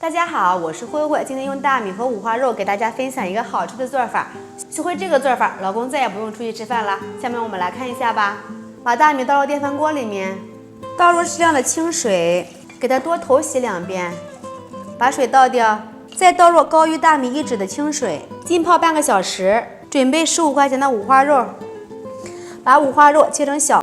大家好，我是慧慧，今天用大米和五花肉给大家分享一个好吃的做法。学会这个做法，老公再也不用出去吃饭了。下面我们来看一下吧。把大米倒入电饭锅里面，倒入适量的清水，给它多头洗2遍，把水倒掉，再倒入高于大米1指的清水，浸泡半个小时。准备15块钱的五花肉，把五花肉切成小。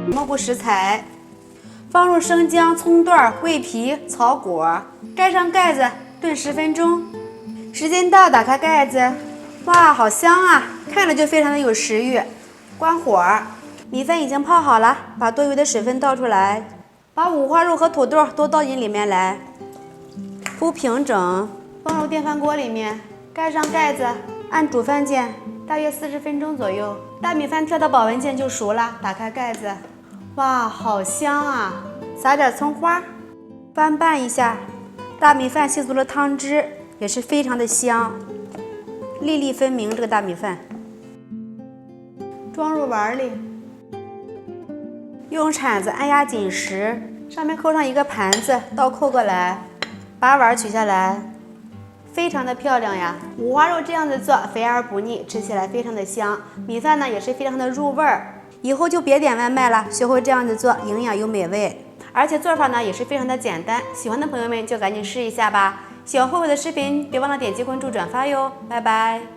蘑菇食材，放入生姜、葱段、桂皮、草果，盖上盖子炖10分钟。时间到，打开盖子，哇，好香啊！看着就非常的有食欲。关火，米饭已经泡好了，把多余的水分倒出来，把五花肉和土豆都倒进里面来，铺平整，放入电饭锅里面，盖上盖子，按煮饭键，大约40分钟左右。大米饭跳到保温键就熟了，打开盖子。哇，好香啊！撒点葱花，翻拌一下，大米饭吸足了汤汁，也是非常的香，粒粒分明。这个大米饭装入碗里，用铲子按压紧实，上面扣上一个盘子，倒扣过来，把碗取下来，非常的漂亮呀！五花肉这样子做，肥而不腻，吃起来非常的香。米饭呢也是非常的入味儿。以后就别点外卖了，学会这样子做，营养又美味，而且做法呢也是非常的简单。喜欢的朋友们就赶紧试一下吧。喜欢慧慧的视频，别忘了点击关注、转发哟，拜拜。